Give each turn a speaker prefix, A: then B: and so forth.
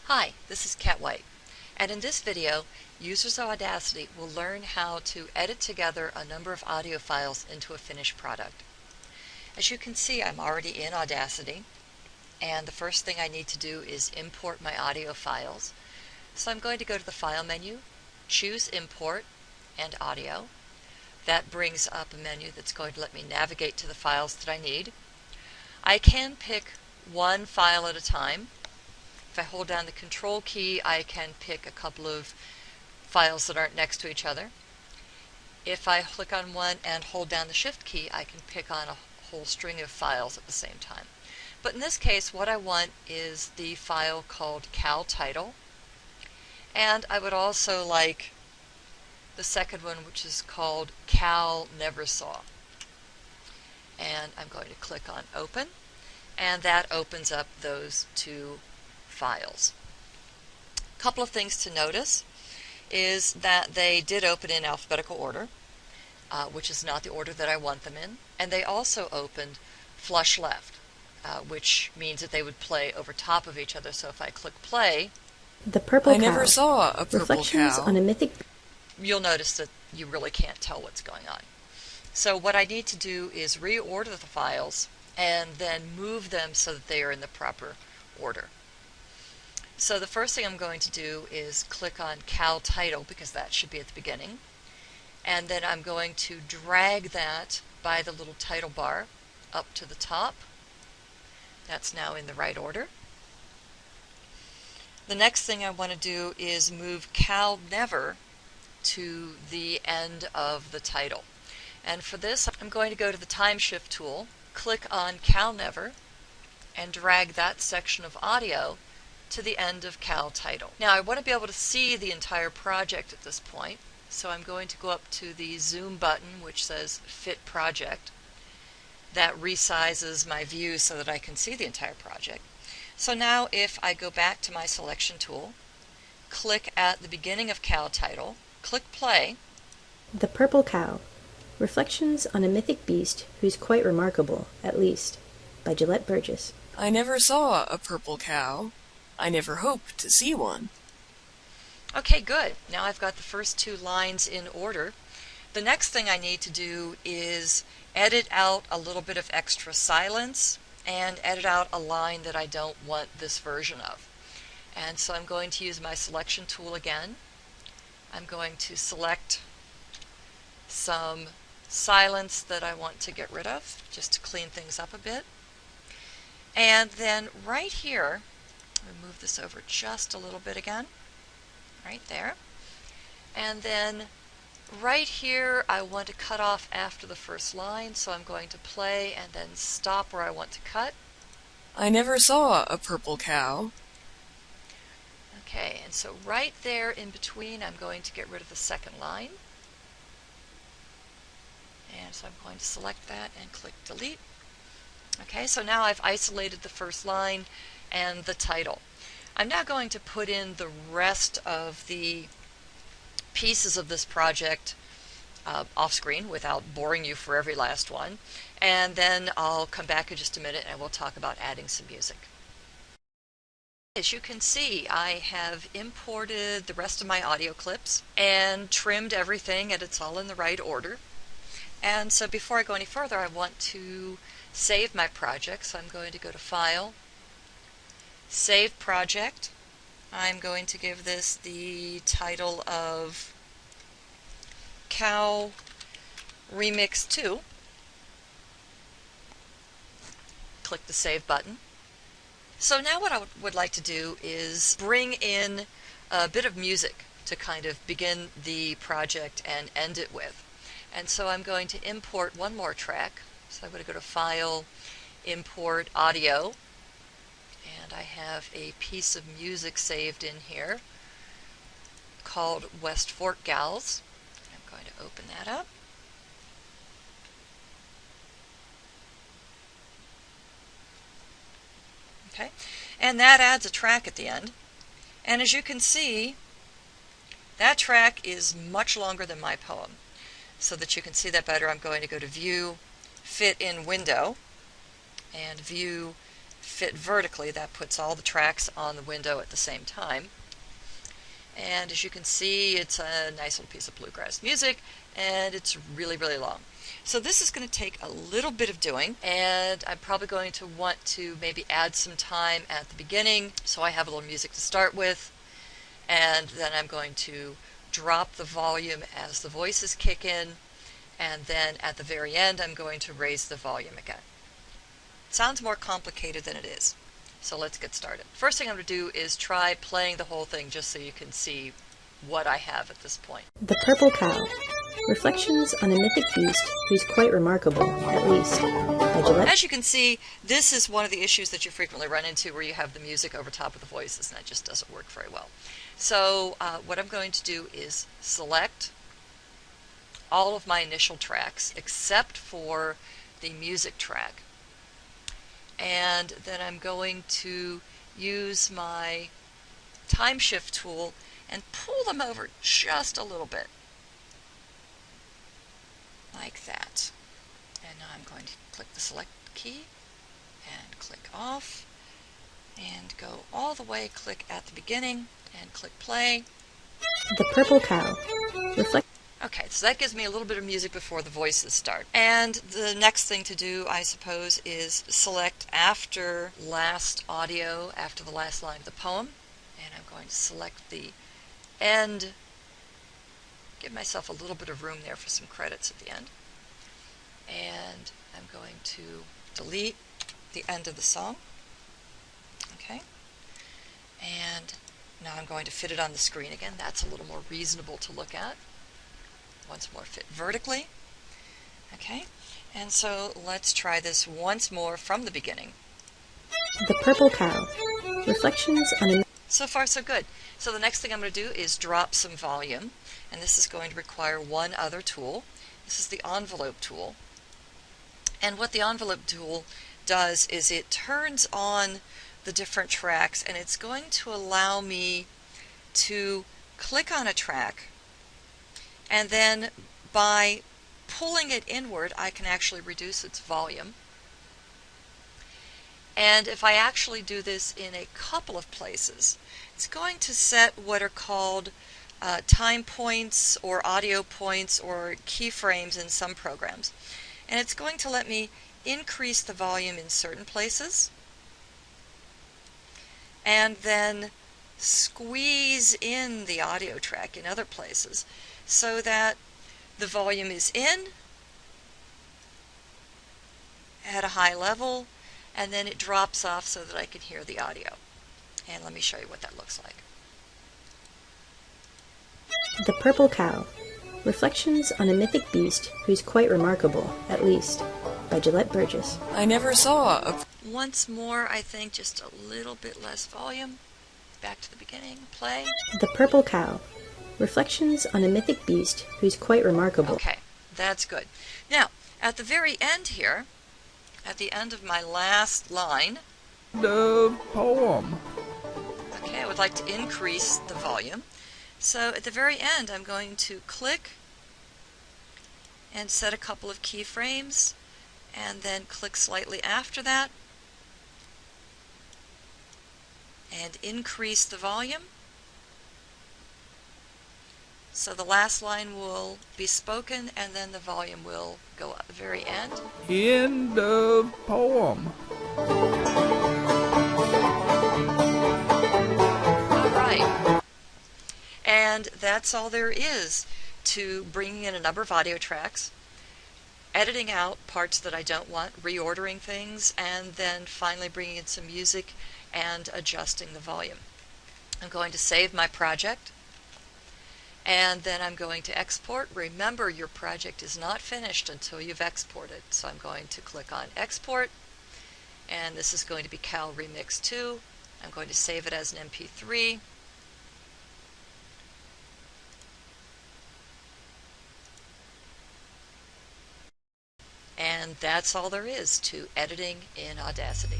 A: Hi, this is Kat White, and in this video, users of Audacity will learn how to edit together a number of audio files into a finished product. As you can see, I'm already in Audacity, and the first thing I need to do is import my audio files. So I'm going to go to the File menu, choose Import and Audio. That brings up a menu that's going to let me navigate to the files that I need. I can pick one file at a time. If I hold down the Control key, I can pick a couple of files that aren't next to each other. If I click on one and hold down the Shift key, I can pick on a whole string of files at the same time. But in this case, what I want is the file called cal title, and I would also like the second one, which is called cal never saw. And I'm going to click on Open, and that opens up those two files. A couple of things to notice is that they did open in alphabetical order, which is not the order that I want them in, and they also opened flush left, which means that they would play over top of each other. So if I click play,
B: The Purple Cow.
C: I never saw a purple
B: Reflections
C: cow.
B: on a Mythic.
A: you'll notice that you really can't tell what's going on. So what I need to do is reorder the files and then move them so that they are in the proper order. So the first thing I'm going to do is click on cal title, because that should be at the beginning, and then I'm going to drag that by the little title bar up to the top. That's now in the right order. The next thing I want to do is move cal never to the end of the title. And for this, I'm going to go to the Time Shift tool, click on cal never, and drag that section of audio to the end of cal title. Now I want to be able to see the entire project at this point, so I'm going to go up to the zoom button which says Fit Project. That resizes my view so that I can see the entire project. So now if I go back to my selection tool, click at the beginning of cal title, click play.
B: The Purple Cow. Reflections on a Mythic Beast Who's Quite Remarkable, at least, by Gillette Burgess.
C: I never saw a purple cow. I never hoped to see one.
A: Okay, good. Now I've got the first two lines in order. The next thing I need to do is edit out a little bit of extra silence and edit out a line that I don't want this version of. And so I'm going to use my selection tool again. I'm going to select some silence that I want to get rid of, just to clean things up a bit. And then right here, move this over just a little bit again, right there. And then right here, I want to cut off after the first line, so I'm going to play and then stop where I want to cut.
C: I never saw a purple cow.
A: Okay, and so right there in between, I'm going to get rid of the second line. And so I'm going to select that and click delete. Okay, so now I've isolated the first line and the title. I'm now going to put in the rest of the pieces of this project off screen without boring you for every last one, and then I'll come back in just a minute and we'll talk about adding some music. As you can see, I have imported the rest of my audio clips and trimmed everything, and it's all in the right order. And so before I go any further, I want to save my project, so I'm going to go to File, Save Project. I'm going to give this the title of Cow Remix 2. Click the Save button. So now what I would like to do is bring in a bit of music to kind of begin the project and end it with. And so I'm going to import one more track. So I'm going to go to File, Import Audio, and I have a piece of music saved in here called West Fork Gals. I'm going to open that up. Okay, and that adds a track at the end. And as you can see, that track is much longer than my poem. So that you can see that better, I'm going to go to View, Fit in Window, and View, fit vertically. That puts all the tracks on the window at the same time. And as you can see, it's a nice little piece of bluegrass music, and it's really, really long. So this is going to take a little bit of doing, and I'm probably going to want to maybe add some time at the beginning so I have a little music to start with, and then I'm going to drop the volume as the voices kick in, and then at the very end I'm going to raise the volume again. It sounds more complicated than it is. So let's get started. First thing I'm going to do is try playing the whole thing just so you can see what I have at this point.
B: The Purple Cow. Reflections on a mythic beast who's quite remarkable, at least, by Gillette.
A: As you can see, this is one of the issues that you frequently run into where you have the music over top of the voices, and that just doesn't work very well. So what I'm going to do is select all of my initial tracks except for the music track. And then I'm going to use my time shift tool and pull them over just a little bit. Like that. And now I'm going to click the select key and click off and go all the way, click at the beginning and click play.
B: The Purple Cow.
A: Okay, so that gives me a little bit of music before the voices start. And the next thing to do, I suppose, is select after last audio, after the last line of the poem. And I'm going to select the end, give myself a little bit of room there for some credits at the end. And I'm going to delete the end of the song. Okay. And now I'm going to fit it on the screen again. That's a little more reasonable to look at. Once more, fit vertically. Okay, and so let's try this once more from the beginning.
B: The Purple Cow. Reflections on a...
A: So far, so good. So the next thing I'm going to do is drop some volume, and this is going to require one other tool. This is the envelope tool. And what the envelope tool does is it turns on the different tracks, and it's going to allow me to click on a track, and then by pulling it inward, I can actually reduce its volume. And if I actually do this in a couple of places, it's going to set what are called time points or audio points or keyframes in some programs. And it's going to let me increase the volume in certain places and then squeeze in the audio track in other places, so that the volume is in at a high level, and then it drops off so that I can hear the audio. And let me show you what that looks like.
B: The Purple Cow. Reflections on a mythic beast who's quite remarkable, at least, by Gillette Burgess.
C: I never saw a...
A: Once more, I think just a little bit less volume. Back to the beginning, play.
B: The Purple Cow. Reflections on a mythic beast who's quite remarkable.
A: Okay, that's good. Now, at the very end here, at the end of my last line,
D: the poem.
A: Okay, I would like to increase the volume. So at the very end, I'm going to click and set a couple of keyframes, and then click slightly after that and increase the volume. So the last line will be spoken, and then the volume will go at the very end.
D: In the poem.
A: All right. And that's all there is to bringing in a number of audio tracks, editing out parts that I don't want, reordering things, and then finally bringing in some music and adjusting the volume. I'm going to save my project, and then I'm going to export. Remember, your project is not finished until you've exported. So I'm going to click on Export, and this is going to be Cal Remix 2. I'm going to save it as an MP3. And that's all there is to editing in Audacity.